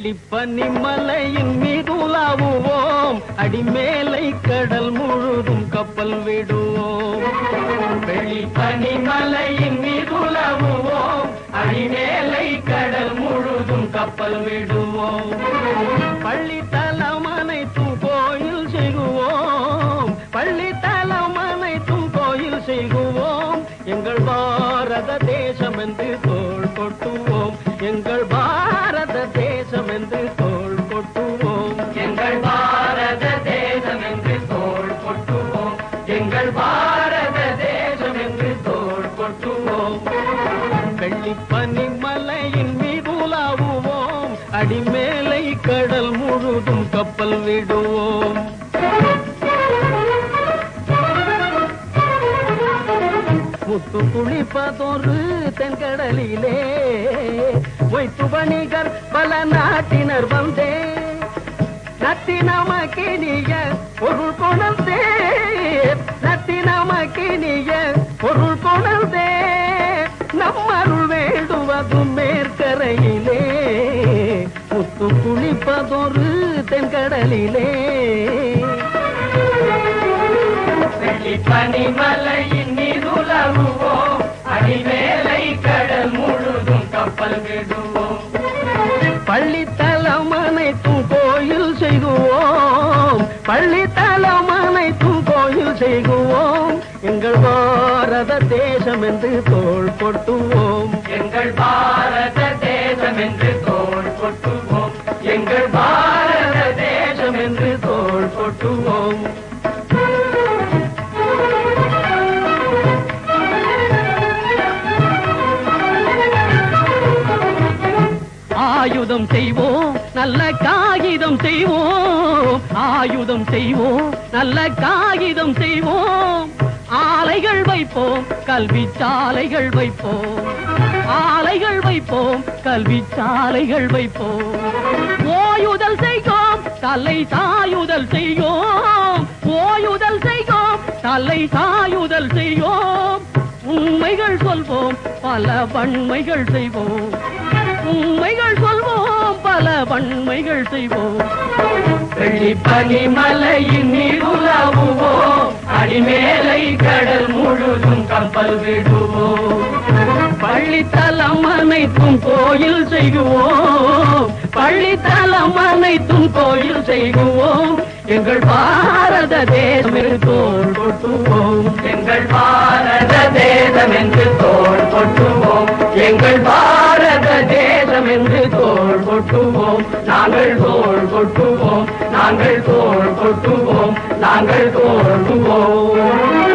வெள்ளிப்பனிமலையின் மீதுலாவுவோம், அடிமேலை கடல் முழுதும் கப்பல் விடுவோம். வெள்ளிப்பனிமலையின் மீதுலாவுவோம், அடிமேலை கடல் முழுதும் கப்பல் விடுவோம். பள்ளித்தலம் அனைத்தும் கோயில் செய்குவோம், பள்ளித்தலம் அனைத்தும் கோயில் செய்குவோம். எங்கள் பாரத தேசம் என்று தோள் கொட்டுவோம், எங்கள் பாரத தேசம் என்று தோள் கொட்டுவோம். எங்கள் பாரத தேசம் என்று தோள் கொட்டுவோம், எங்கள் பாரத தேசம் என்று தோள் கொட்டுவோம். வெள்ளிப்பனிமலையின் மீதுலாவுவோம், அடிமேலை கடல் முழுதும் கப்பல் விடுவோம். முத்து குளிப்பதொரு தென்கடலிலே, வைத்து வணிகர் பல நாட்டினர் வந்தே, நத்தி நமக்கினிய பொருள் கொணர்ந்தே, நத்தி நமக்கினிய பொருள் கொணர்ந்தே, நம்மருள் வேண்டுவதும் மேற்கரையிலே, முத்து குளிப்பதொரு தென்கடலிலே. பனிமலையின் மீதுலாவுவோம், அடிமேலை கடல் முழுதும் கப்பல் விடுவோம். பள்ளித்தலம் அனைத்தும் கோயில் செய்குவோம், பள்ளித்தலம் அனைத்தும் கோயில் செய்குவோம். எங்கள் பாரத தேசம் என்று தோள் கொட்டுவோம், எங்கள் பாரத தேசம் என்று தோள் கொட்டுவோம், எங்கள் பாரத தேசம் என்று தோள் கொட்டுவோம். ஆயுதம் செய்வோம், நல்ல காகிதம் செய்வோம், ஆயுதம் செய்வோம், நல்ல காகிதம் செய்வோம். ஆலைகள் வைப்போம், கல்வி சாலைகள் வைப்போம், ஆலைகள் வைப்போம், கல்வி சாலைகள் வைப்போம். ஓயுதல் செய்வோம், தலை சாயுதல் செய்வோம், ஓயுதல் செய்வோம், தலை சாயுதல் செய்வோம். உண்மைகள் சொல்வோம், பல வன்மைகள் செய்வோம், உண்மைகள் சொல்வோம், பல வன்மைகள் செய்வோம். வெள்ளிப்பனிமலையின் மீதுலாவுவோம், அடிமேலை கடல் முழுதும் கப்பல் விடுவோம். பள்ளித்தலம் அனைத்தும் கோயில் செய்குவோம், பள்ளித்தலம் அனைத்தும் கோயில் செய்குவோம். எங்கள் பாரத தேசம் என்று தோள் கொட்டுவோம், எங்கள் பாரத தேசம் என்று தோள் கொட்டுவோம், எங்கள் பாரத தேசம் என்று தோள் கொட்டுவோம். நாங்கள் தோள் கொட்டுவோம், நாங்கள் தோள் கொட்டுவோம், நாங்கள் தோள் கொட்டுவோம்.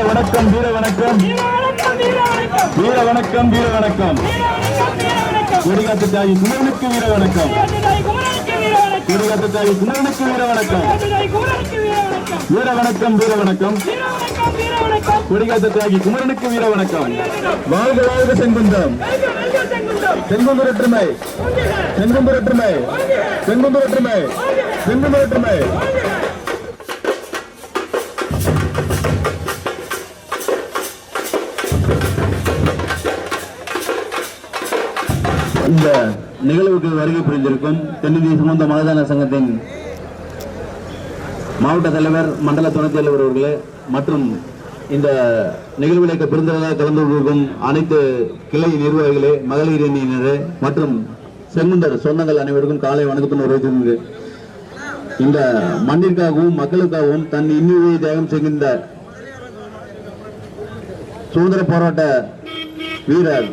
வணக்கம் வீர வணக்கம் வீர வணக்கம் வீர வணக்கம் கொடிகாத்த தாய் குமரனுக்கு வீர வணக்கம் கொடிகாத்த தாய் குமரனுக்கு வீர வணக்கம் வீர வணக்கம் வீர வணக்கம் கொடிகாத்த தாய் குமரனுக்கு வீர வணக்கம் வாழ்க வாழ்க செங்குந்தம் செங்குந்தர் ஒற்றுமை செங்குந்தர் ஒற்றுமை செங்குந்தர் ஒற்றுமை செங்குந்தர் ஒற்றுமை இந்த நிகழ்வுக்கு வருகை புரிந்திருக்கும் தென்னிந்திய சம்பந்த மகாஜன சங்கத்தின் மாவட்ட தலைவர் மண்டல துணைத் தலைவர் அவர்களே மற்றும் இந்த நிகழ்வுகளுக்கு பெருந்திரளாக கலந்து கொண்டிருக்கும் அனைத்து கிளை நிர்வாகிகளே, மகளிர் அணியினரே மற்றும் செங்குந்தர் சொந்தங்கள் அனைவருக்கும் காலை வணக்கத்துடன் வரவேற்கிறேன். இந்த மண்ணிற்காகவும் மக்களுக்காகவும் தன் இன்னுயிரை தியாகம் செய்கின்ற சுதந்திர போராட்ட வீரர்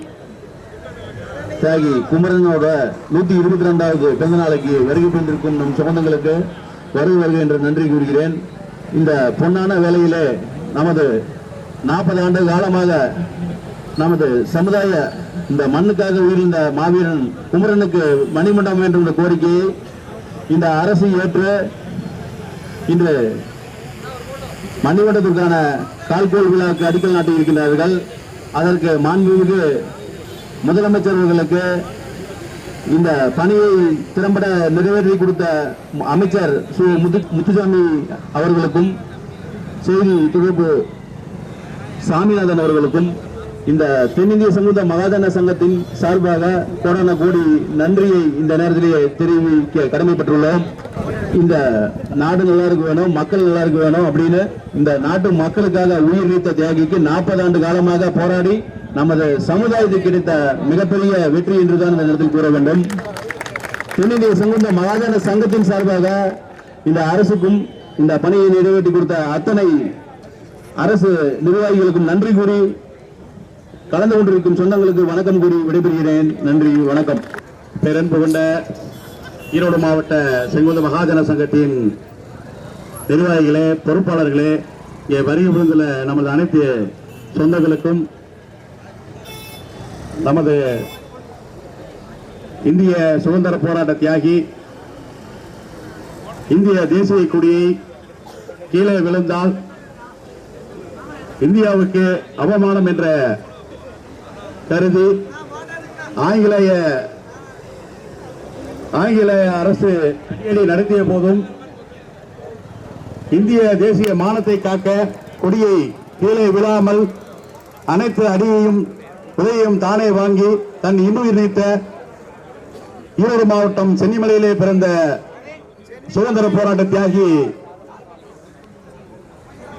தியாகி குமரனோட 122வது பிறந்த நாளைக்கு வருகை புரிந்திருக்கும் நம் சொந்தங்களுக்கு வருக என்று நன்றி கூறுகிறேன். இந்த பொன்னான வேளையிலே நமது 40 ஆண்டு காலமாக நமது சமுதாய இந்த மண்ணுக்காக உயிர்ந்த மாவீரன் குமரனுக்கு மணிமண்டபம் என்ற கோரிக்கையை இந்த அரசு ஏற்று இன்று மணிமண்டபத்திற்கான கால்கோள் விழாவுக்கு அடிக்கல் நாட்டி இருக்கின்றார்கள். அதற்கு மாண்புமிகு முதலமைச்சர் அவர்களுக்கு இந்த பணியை திறம்பட நிறைவேற்றி கொடுத்த அமைச்சர் சு முத்துசாமி அவர்களுக்கும் செய்தி தொடர்பு சாமிநாதன் அவர்களுக்கும் இந்த தென்னிந்திய சமூக மகாஜன சங்கத்தின் சார்பாக கோடான கோடி நன்றியை இந்த நேரத்திலேயே தெரிவிக்க கடமைப்பட்டுள்ளோம். இந்த நாடு நல்லா இருக்க வேணும், மக்கள் நல்லா இருக்க வேணும் அப்படின்னு இந்த நாட்டு மக்களுக்காக உயிர் நீத்த தியாகிக்கு 40 ஆண்டு காலமாக போராடி நமது சமுதாயத்துக்கு கிடைத்த மிகப்பெரிய வெற்றி என்றுதான் இந்த நேரத்தில் கூற வேண்டும். தென்னிந்திய சமூக மகாஜன சங்கத்தின் சார்பாக இந்த அரசுக்கும் இந்த பணியை நிறைவேற்றி கொடுத்த அத்தனை அரசு நிர்வாகிகளுக்கும் நன்றி கூறி கலந்து கொண்டிருக்கும் சொந்தங்களுக்கு வணக்கம் கூறி விடைபெறுகிறேன். நன்றி, வணக்கம். பேரன்பு கொண்ட ஈரோடு மாவட்ட செங்குந்த மகாஜன சங்கத்தின் நிர்வாகிகளே, பொறுப்பாளர்களே, இங்கே வருகை புரிந்துள்ள நமது அனைத்து சொந்தங்களுக்கும் நமது இந்திய சுதந்திர போராட்ட தியாகி இந்திய தேசிய கொடியை கீழே விழுந்தால் இந்தியாவுக்கு அவமானம் என்ற கருதி ஆங்கிலேய அரசு நடத்திய போதும் இந்திய தேசிய மானத்தை காக்க கொடியை கீழே விழாமல் அனைத்து அடியையும் உதவியும் தானே வாங்கி தன் இன்னுயிர் நீத்த ஈரோடு மாவட்டம் சென்னிமலையிலே பிறந்த சுதந்திர போராட்ட தியாகி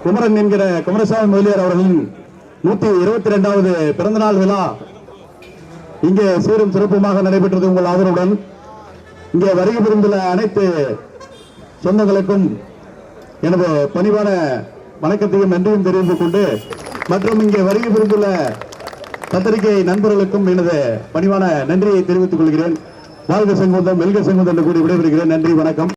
குமரன் என்கிற குமரசாமி முதலியார் அவர்களின் 122வது பிறந்தநாள் விழா இங்கே சீரும் சிறப்புமாக நடைபெற்றது. உங்கள் ஆதரவுடன் இங்கே வருகை புரிந்துள்ள அனைத்து சொந்தங்களுக்கும் எனது பணிவான வணக்கத்தையும் நன்றியும் தெரிந்து கொண்டு, மற்றும் இங்கே வருகை புரிந்துள்ள பத்திரிகை நண்பர்களுக்கும் எனது பணிவான நன்றியை தெரிவித்துக் கொள்கிறேன். வாழ்க செங்குந்தம், வெல்க செங்குந்தம் என்று கூறி விடைபெறுகிறேன். நன்றி, வணக்கம்.